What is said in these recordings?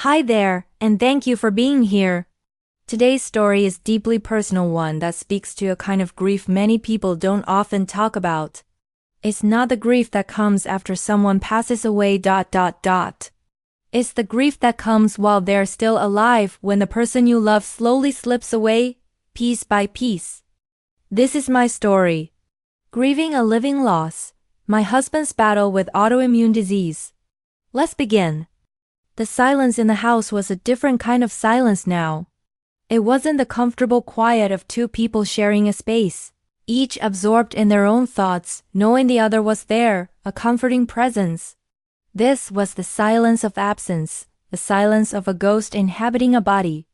Hi there, and thank you for being here. Today's story is a deeply personal one that speaks to a kind of grief many people don't often talk about. It's not the grief that comes after someone passes away. It's the grief that comes while they're still alive, when the person you love slowly slips away, piece by piece. This is my story. Grieving a living loss. My husband's battle with autoimmune disease. Let's begin. The silence in the house was a different kind of silence now. It wasn't the comfortable quiet of two people sharing a space, each absorbed in their own thoughts, knowing the other was there, a comforting presence. This was the silence of absence, the silence of a ghost inhabiting a body.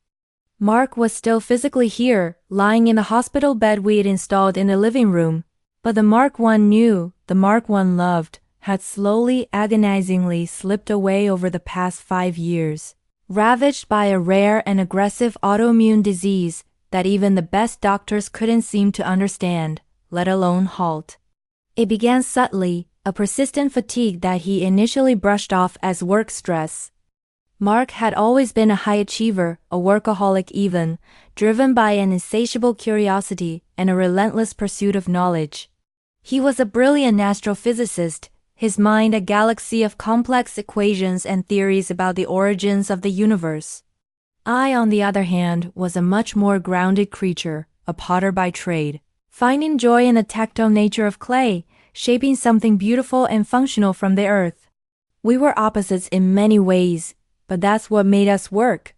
Mark was still physically here, lying in the hospital bed we'd installed in the living room, but the Mark one knew, the Mark one loved, had slowly, agonizingly slipped away over the past 5 years, ravaged by a rare and aggressive autoimmune disease that even the best doctors couldn't seem to understand, let alone halt. It began subtly, a persistent fatigue that he initially brushed off as work stress. Mark had always been a high achiever, a workaholic even, driven by an insatiable curiosity and a relentless pursuit of knowledge. He was a brilliant astrophysicist, his mind a galaxy of complex equations and theories about the origins of the universe. I, on the other hand, was a much more grounded creature, a potter by trade, finding joy in the tactile nature of clay, shaping something beautiful and functional from the earth. We were opposites in many ways, but that's what made us work.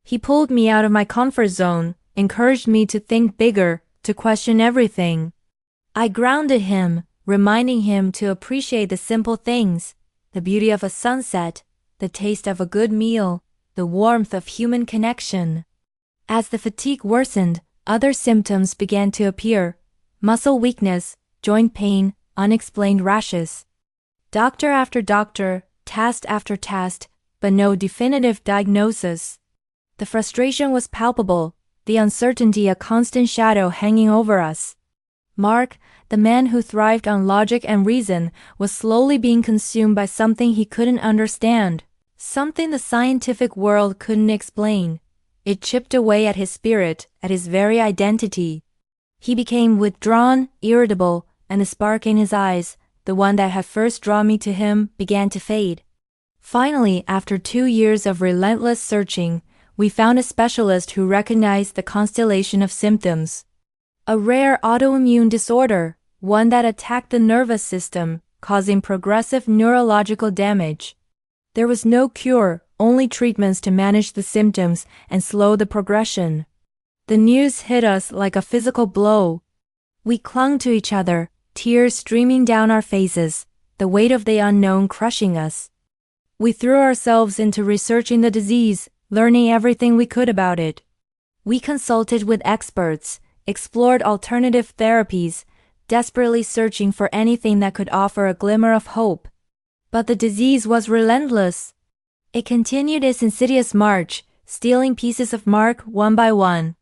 He pulled me out of my comfort zone, encouraged me to think bigger, to question everything. I grounded him, reminding him to appreciate the simple things, the beauty of a sunset, the taste of a good meal, the warmth of human connection. As the fatigue worsened, other symptoms began to appear: muscle weakness, joint pain, unexplained rashes. Doctor after doctor, test after test, but no definitive diagnosis. The frustration was palpable, the uncertainty a constant shadow hanging over us. Mark, the man who thrived on logic and reason, was slowly being consumed by something he couldn't understand, something the scientific world couldn't explain. It chipped away at his spirit, at his very identity. He became withdrawn, irritable, and the spark in his eyes, the one that had first drawn me to him, began to fade. Finally, after 2 years of relentless searching, we found a specialist who recognized the constellation of symptoms. A rare autoimmune disorder, one that attacked the nervous system, causing progressive neurological damage. There was no cure, only treatments to manage the symptoms and slow the progression. The news hit us like a physical blow. We clung to each other, tears streaming down our faces, the weight of the unknown crushing us. We threw ourselves into researching the disease, learning everything we could about it. We consulted with experts, explored alternative therapies, desperately searching for anything that could offer a glimmer of hope. But the disease was relentless. It continued its insidious march, stealing pieces of Mark one by one.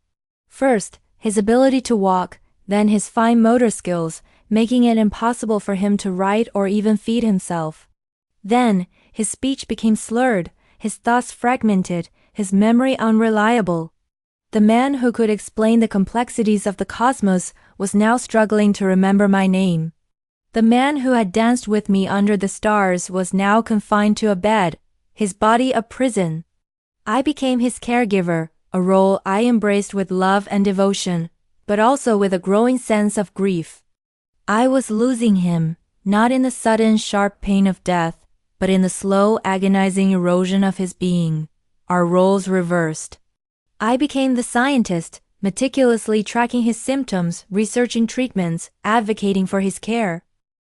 First, his ability to walk, then his fine motor skills, making it impossible for him to write or even feed himself. Then, his speech became slurred, his thoughts fragmented, his memory unreliable. The man who could explain the complexities of the cosmos was now struggling to remember my name. The man who had danced with me under the stars was now confined to a bed, his body a prison. I became his caregiver, a role I embraced with love and devotion, but also with a growing sense of grief. I was losing him, not in the sudden sharp pain of death, but in the slow agonizing erosion of his being. Our roles reversed. I became the scientist, meticulously tracking his symptoms, researching treatments, advocating for his care.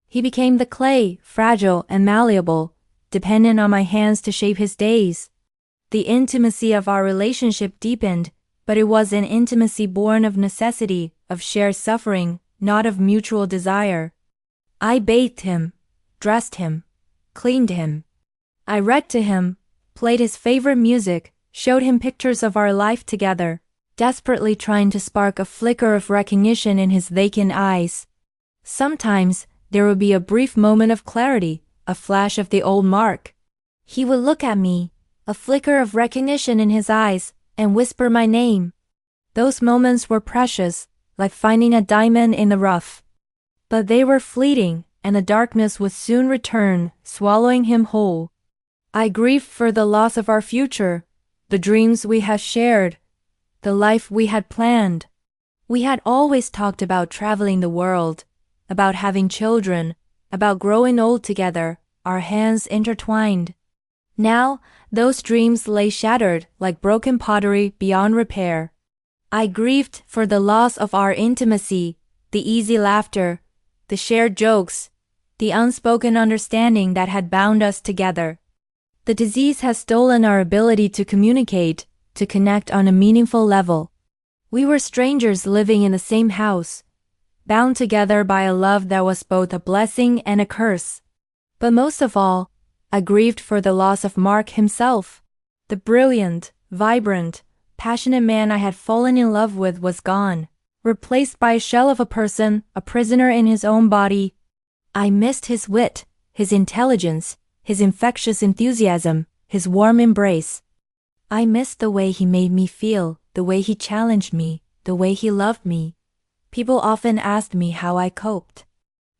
He became the clay, fragile and malleable, dependent on my hands to shape his days. The intimacy of our relationship deepened, but it was an intimacy born of necessity, of shared suffering, not of mutual desire. I bathed him, dressed him, cleaned him. I read to him, played his favorite music, showed him pictures of our life together, desperately trying to spark a flicker of recognition in his vacant eyes. Sometimes, there would be a brief moment of clarity, a flash of the old Mark. He would look at me, a flicker of recognition in his eyes, and whisper my name. Those moments were precious, like finding a diamond in the rough. But they were fleeting, and the darkness would soon return, swallowing him whole. I grieved for the loss of our future, the dreams we had shared, the life we had planned. We had always talked about traveling the world, about having children, about growing old together, our hands intertwined. Now, those dreams lay shattered like broken pottery beyond repair. I grieved for the loss of our intimacy, the easy laughter, the shared jokes, the unspoken understanding that had bound us together. The disease has stolen our ability to communicate, to connect on a meaningful level. We were strangers living in the same house, bound together by a love that was both a blessing and a curse. But most of all, I grieved for the loss of Mark himself. The brilliant, vibrant, passionate man I had fallen in love with was gone, replaced by a shell of a person, a prisoner in his own body. I missed his wit, his intelligence, his infectious enthusiasm, his warm embrace. I missed the way he made me feel, the way he challenged me, the way he loved me. People often asked me how I coped.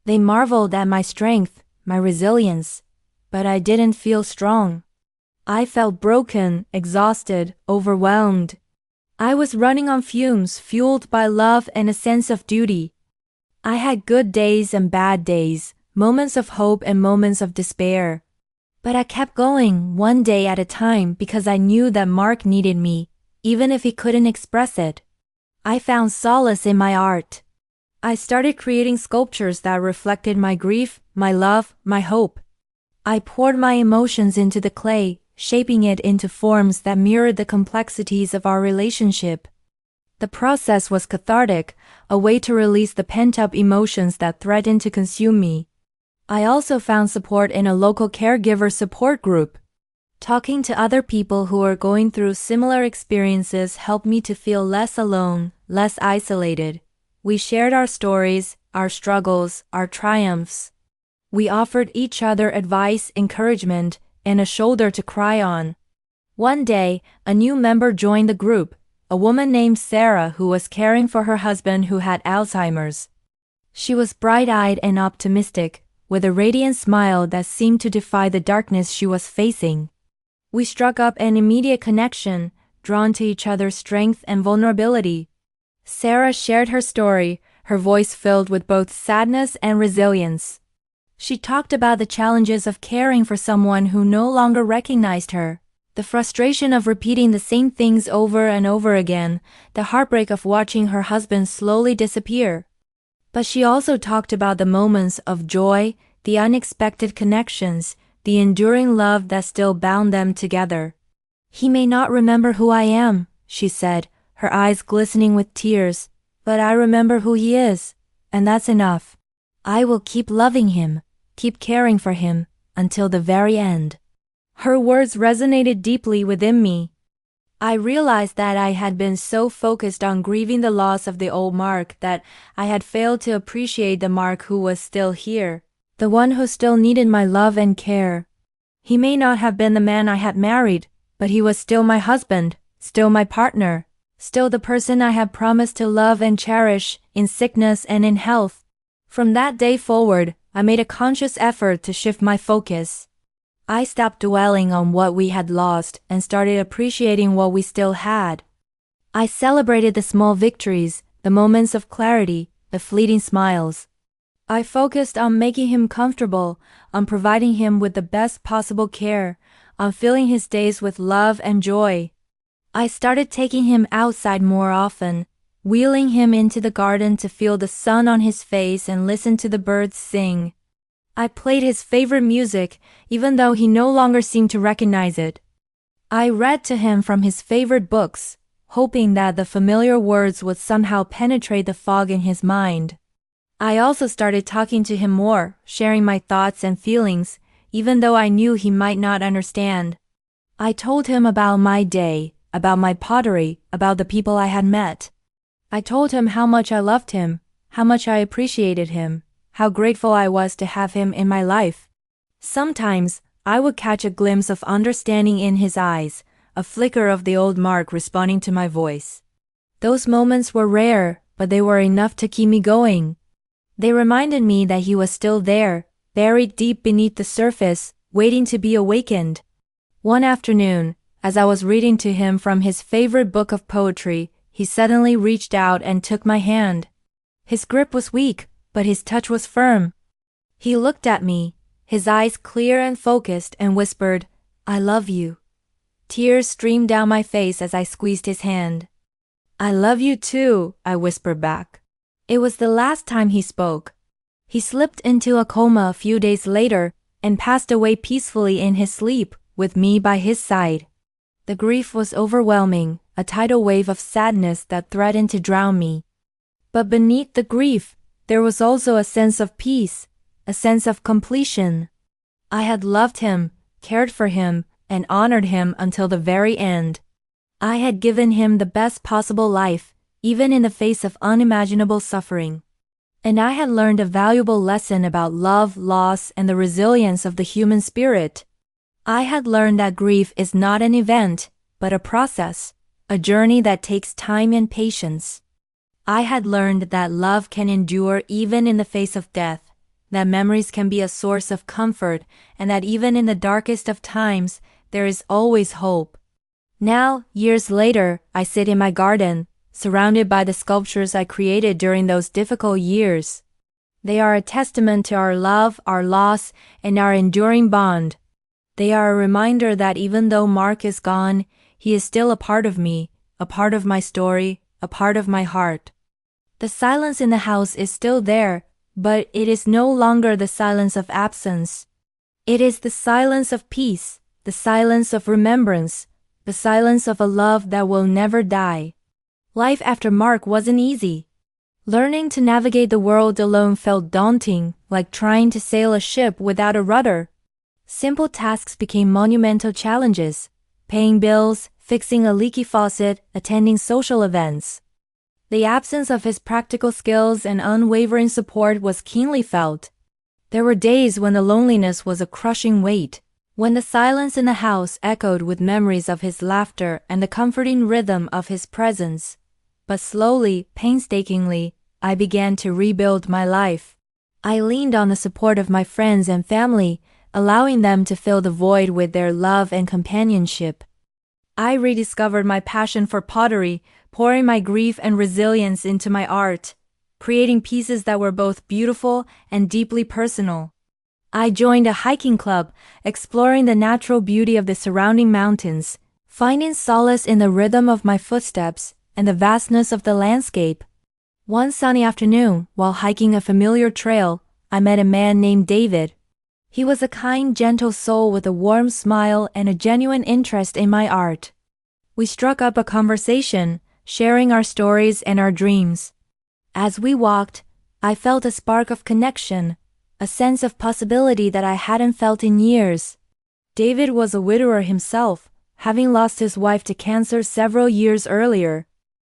They marveled at my strength, my resilience, but I didn't feel strong. I felt broken, exhausted, overwhelmed. I was running on fumes, fueled by love and a sense of duty. I had good days and bad days, moments of hope and moments of despair. But I kept going, one day at a time, because I knew that Mark needed me, even if he couldn't express it. I found solace in my art. I started creating sculptures that reflected my grief, my love, my hope. I poured my emotions into the clay, shaping it into forms that mirrored the complexities of our relationship. The process was cathartic, a way to release the pent-up emotions that threatened to consume me. I also found support in a local caregiver support group. Talking to other people who are going through similar experiences helped me to feel less alone, less isolated. We shared our stories, our struggles, our triumphs. We offered each other advice, encouragement, and a shoulder to cry on. One day, a new member joined the group, a woman named Sarah who was caring for her husband who had Alzheimer's. She was bright-eyed and optimistic, with a radiant smile that seemed to defy the darkness she was facing. We struck up an immediate connection, drawn to each other's strength and vulnerability. Sarah shared her story, her voice filled with both sadness and resilience. She talked about the challenges of caring for someone who no longer recognized her, the frustration of repeating the same things over and over again, the heartbreak of watching her husband slowly disappear. But she also talked about the moments of joy, the unexpected connections, the enduring love that still bound them together. "He may not remember who I am," she said, her eyes glistening with tears, "but I remember who he is, and that's enough. I will keep loving him, keep caring for him, until the very end." Her words resonated deeply within me. I realized that I had been so focused on grieving the loss of the old Mark that I had failed to appreciate the Mark who was still here, the one who still needed my love and care. He may not have been the man I had married, but he was still my husband, still my partner, still the person I had promised to love and cherish, in sickness and in health. From that day forward, I made a conscious effort to shift my focus. I stopped dwelling on what we had lost and started appreciating what we still had. I celebrated the small victories, the moments of clarity, the fleeting smiles. I focused on making him comfortable, on providing him with the best possible care, on filling his days with love and joy. I started taking him outside more often, wheeling him into the garden to feel the sun on his face and listen to the birds sing. I played his favorite music, even though he no longer seemed to recognize it. I read to him from his favorite books, hoping that the familiar words would somehow penetrate the fog in his mind. I also started talking to him more, sharing my thoughts and feelings, even though I knew he might not understand. I told him about my day, about my pottery, about the people I had met. I told him how much I loved him, how much I appreciated him, how grateful I was to have him in my life. Sometimes, I would catch a glimpse of understanding in his eyes, a flicker of the old Mark responding to my voice. Those moments were rare, but they were enough to keep me going. They reminded me that he was still there, buried deep beneath the surface, waiting to be awakened. One afternoon, as I was reading to him from his favorite book of poetry, he suddenly reached out and took my hand. His grip was weak, but his touch was firm. He looked at me, his eyes clear and focused, and whispered, "I love you." Tears streamed down my face as I squeezed his hand. "I love you too," I whispered back. It was the last time he spoke. He slipped into a coma a few days later and passed away peacefully in his sleep, with me by his side. The grief was overwhelming, a tidal wave of sadness that threatened to drown me. But beneath the grief, there was also a sense of peace, a sense of completion. I had loved him, cared for him, and honored him until the very end. I had given him the best possible life, even in the face of unimaginable suffering. And I had learned a valuable lesson about love, loss, and the resilience of the human spirit. I had learned that grief is not an event, but a process, a journey that takes time and patience. I had learned that love can endure even in the face of death, that memories can be a source of comfort, and that even in the darkest of times, there is always hope. Now, years later, I sit in my garden, surrounded by the sculptures I created during those difficult years. They are a testament to our love, our loss, and our enduring bond. They are a reminder that even though Mark is gone, he is still a part of me, a part of my story, a part of my heart. The silence in the house is still there, but it is no longer the silence of absence. It is the silence of peace, the silence of remembrance, the silence of a love that will never die. Life after Mark wasn't easy. Learning to navigate the world alone felt daunting, like trying to sail a ship without a rudder. Simple tasks became monumental challenges: paying bills, fixing a leaky faucet, attending social events. The absence of his practical skills and unwavering support was keenly felt. There were days when the loneliness was a crushing weight, when the silence in the house echoed with memories of his laughter and the comforting rhythm of his presence. But slowly, painstakingly, I began to rebuild my life. I leaned on the support of my friends and family, allowing them to fill the void with their love and companionship. I rediscovered my passion for pottery, pouring my grief and resilience into my art, creating pieces that were both beautiful and deeply personal. I joined a hiking club, exploring the natural beauty of the surrounding mountains, finding solace in the rhythm of my footsteps and the vastness of the landscape. One sunny afternoon, while hiking a familiar trail, I met a man named David. He was a kind, gentle soul with a warm smile and a genuine interest in my art. We struck up a conversation, sharing our stories and our dreams. As we walked, I felt a spark of connection, a sense of possibility that I hadn't felt in years. David was a widower himself, having lost his wife to cancer several years earlier.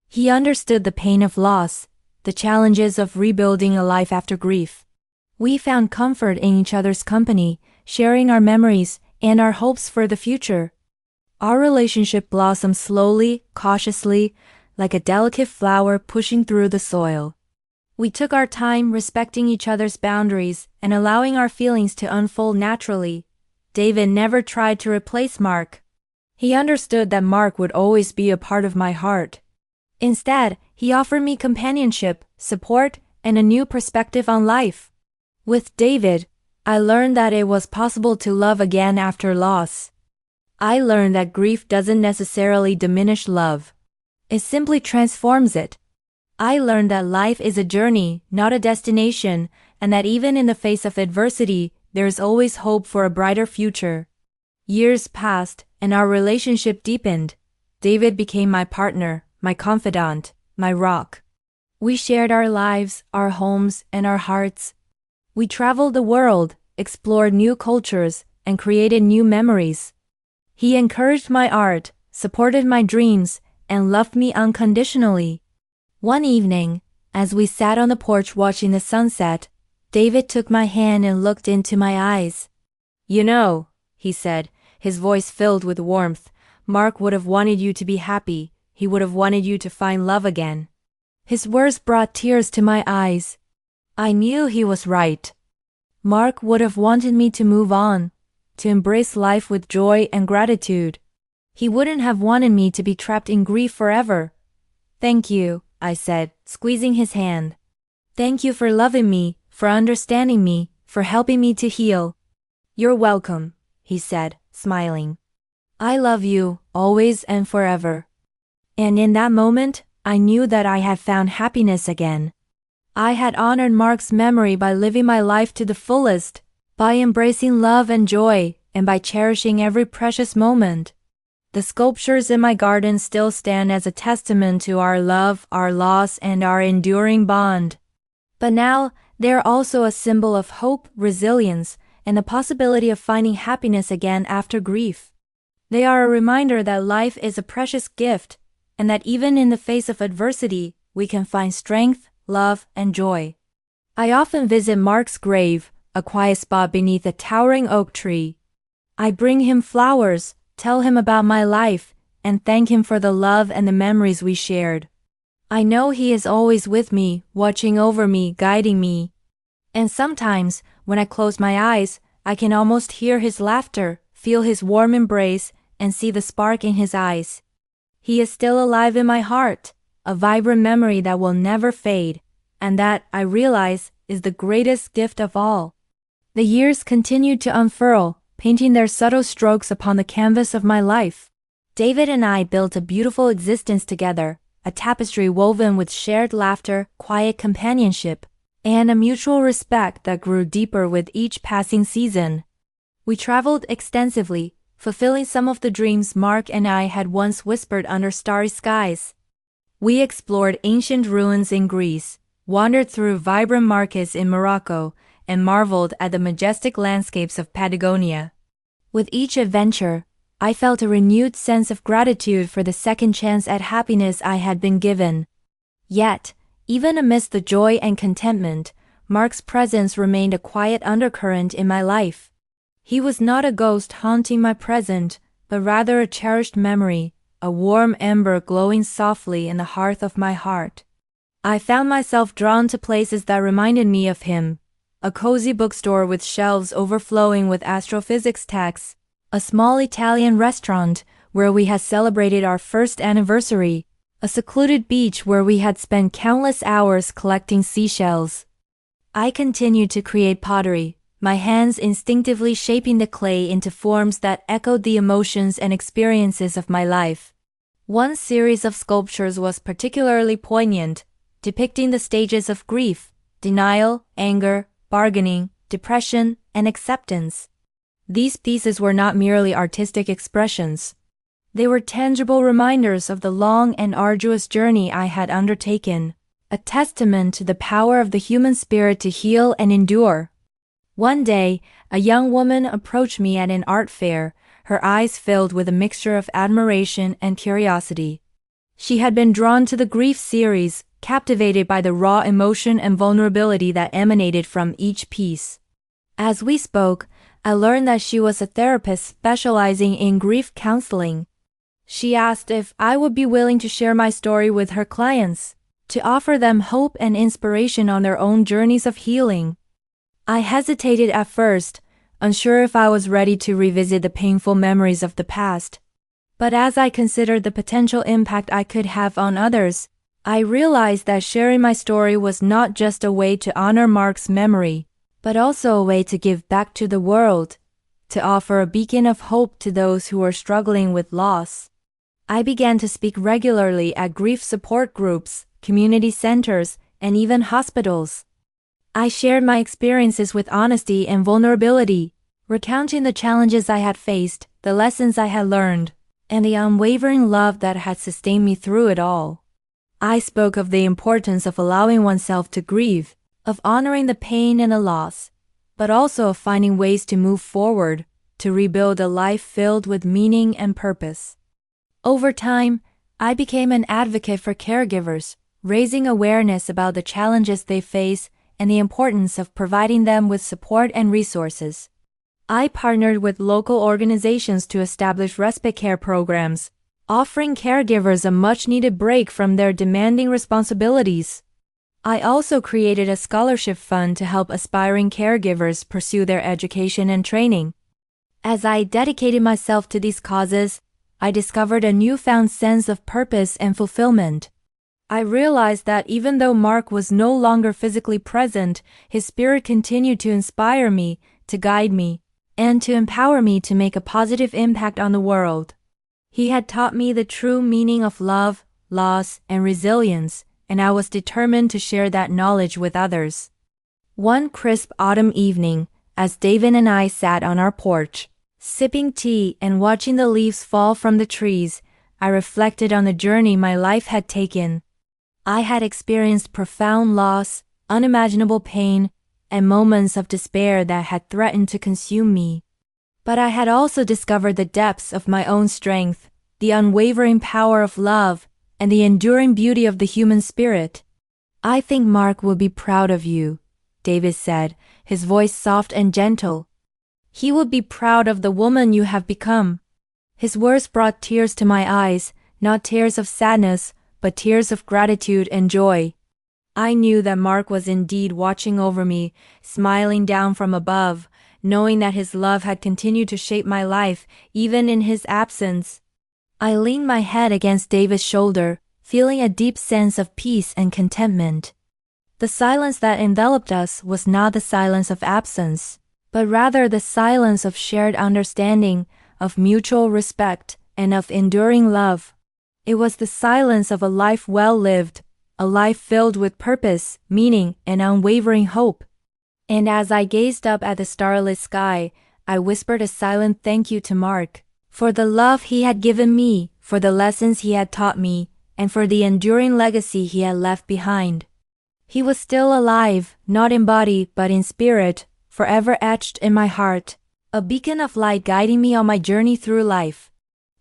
He understood the pain of loss, the challenges of rebuilding a life after grief. We found comfort in each other's company, sharing our memories and our hopes for the future. Our relationship blossomed slowly, cautiously, like a delicate flower pushing through the soil. We took our time, respecting each other's boundaries and allowing our feelings to unfold naturally. David never tried to replace Mark. He understood that Mark would always be a part of my heart. Instead, he offered me companionship, support, and a new perspective on life. With David, I learned that it was possible to love again after loss. I learned that grief doesn't necessarily diminish love. It simply transforms it. I learned that life is a journey, not a destination, and that even in the face of adversity, there is always hope for a brighter future. Years passed, and our relationship deepened. David became my partner, my confidant, my rock. We shared our lives, our homes, and our hearts. We traveled the world, explored new cultures, and created new memories. He encouraged my art, supported my dreams, and loved me unconditionally. One evening, as we sat on the porch watching the sunset, David took my hand and looked into my eyes. "You know," he said, his voice filled with warmth. "Mark would have wanted you to be happy. He would have wanted you to find love again." His words brought tears to my eyes. I knew he was right. Mark would have wanted me to move on, to embrace life with joy and gratitude. He wouldn't have wanted me to be trapped in grief forever. "Thank you," I said, squeezing his hand. "Thank you for loving me, for understanding me, for helping me to heal." "You're welcome," he said, smiling. "I love you, always and forever." And in that moment, I knew that I had found happiness again. I had honored Mark's memory by living my life to the fullest, by embracing love and joy, and by cherishing every precious moment. The sculptures in my garden still stand as a testament to our love, our loss, and our enduring bond. But now, they are also a symbol of hope, resilience, and the possibility of finding happiness again after grief. They are a reminder that life is a precious gift, and that even in the face of adversity, we can find strength, love, and joy. I often visit Mark's grave, a quiet spot beneath a towering oak tree. I bring him flowers, tell him about my life, and thank him for the love and the memories we shared. I know he is always with me, watching over me, guiding me. And sometimes, when I close my eyes, I can almost hear his laughter, feel his warm embrace, and see the spark in his eyes. He is still alive in my heart, a vibrant memory that will never fade, and that, I realize, is the greatest gift of all. The years continued to unfurl, painting their subtle strokes upon the canvas of my life. David and I built a beautiful existence together, a tapestry woven with shared laughter, quiet companionship, and a mutual respect that grew deeper with each passing season. We traveled extensively, fulfilling some of the dreams Mark and I had once whispered under starry skies. We explored ancient ruins in Greece, wandered through vibrant markets in Morocco, and marveled at the majestic landscapes of Patagonia. With each adventure, I felt a renewed sense of gratitude for the second chance at happiness I had been given. Yet, even amidst the joy and contentment, Mark's presence remained a quiet undercurrent in my life. He was not a ghost haunting my present, but rather a cherished memory, a warm ember glowing softly in the hearth of my heart. I found myself drawn to places that reminded me of him: a cozy bookstore with shelves overflowing with astrophysics texts, a small Italian restaurant where we had celebrated our first anniversary, a secluded beach where we had spent countless hours collecting seashells. I continued to create pottery, my hands instinctively shaping the clay into forms that echoed the emotions and experiences of my life. One series of sculptures was particularly poignant, depicting the stages of grief, denial, anger, bargaining, depression, and acceptance. These pieces were not merely artistic expressions. They were tangible reminders of the long and arduous journey I had undertaken, a testament to the power of the human spirit to heal and endure. One day, a young woman approached me at an art fair, her eyes filled with a mixture of admiration and curiosity. She had been drawn to the grief series, captivated by the raw emotion and vulnerability that emanated from each piece. As we spoke, I learned that she was a therapist specializing in grief counseling. She asked if I would be willing to share my story with her clients, to offer them hope and inspiration on their own journeys of healing. I hesitated at first, unsure if I was ready to revisit the painful memories of the past. But as I considered the potential impact I could have on others, I realized that sharing my story was not just a way to honor Mark's memory, but also a way to give back to the world, to offer a beacon of hope to those who were struggling with loss. I began to speak regularly at grief support groups, community centers, and even hospitals. I shared my experiences with honesty and vulnerability, recounting the challenges I had faced, the lessons I had learned, and the unwavering love that had sustained me through it all. I spoke of the importance of allowing oneself to grieve, of honoring the pain and the loss, but also of finding ways to move forward, to rebuild a life filled with meaning and purpose. Over time, I became an advocate for caregivers, raising awareness about the challenges they face and the importance of providing them with support and resources. I partnered with local organizations to establish respite care programs, offering caregivers a much-needed break from their demanding responsibilities. I also created a scholarship fund to help aspiring caregivers pursue their education and training. As I dedicated myself to these causes, I discovered a newfound sense of purpose and fulfillment. I realized that even though Mark was no longer physically present, his spirit continued to inspire me, to guide me, and to empower me to make a positive impact on the world. He had taught me the true meaning of love, loss, and resilience, and I was determined to share that knowledge with others. One crisp autumn evening, as David and I sat on our porch, sipping tea and watching the leaves fall from the trees, I reflected on the journey my life had taken. I had experienced profound loss, unimaginable pain, and moments of despair that had threatened to consume me. But I had also discovered the depths of my own strength, the unwavering power of love, and the enduring beauty of the human spirit. "I think Mark will be proud of you," David said, his voice soft and gentle. "He would be proud of the woman you have become." His words brought tears to my eyes, not tears of sadness, but tears of gratitude and joy. I knew that Mark was indeed watching over me, smiling down from above, knowing that his love had continued to shape my life, even in his absence. I leaned my head against David's shoulder, feeling a deep sense of peace and contentment. The silence that enveloped us was not the silence of absence, but rather the silence of shared understanding, of mutual respect, and of enduring love. It was the silence of a life well lived, a life filled with purpose, meaning, and unwavering hope. And as I gazed up at the starlit sky, I whispered a silent thank you to Mark, for the love he had given me, for the lessons he had taught me, and for the enduring legacy he had left behind. He was still alive, not in body but in spirit, forever etched in my heart, a beacon of light guiding me on my journey through life.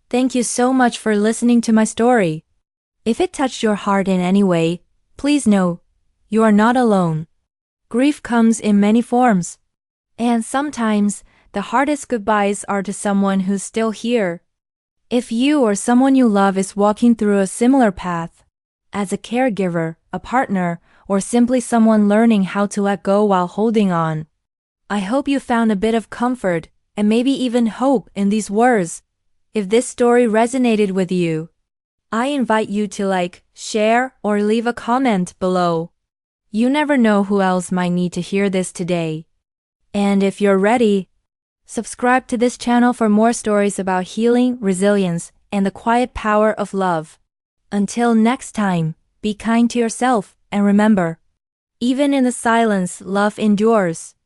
Thank you so much for listening to my story. If it touched your heart in any way, please know, you are not alone. Grief comes in many forms. And sometimes, the hardest goodbyes are to someone who's still here. If you or someone you love is walking through a similar path, as a caregiver, a partner, or simply someone learning how to let go while holding on, I hope you found a bit of comfort, and maybe even hope in these words. If this story resonated with you, I invite you to like, share, or leave a comment below. You never know who else might need to hear this today. And if you're ready, subscribe to this channel for more stories about healing, resilience, and the quiet power of love. Until next time, be kind to yourself, and remember, even in the silence, love endures.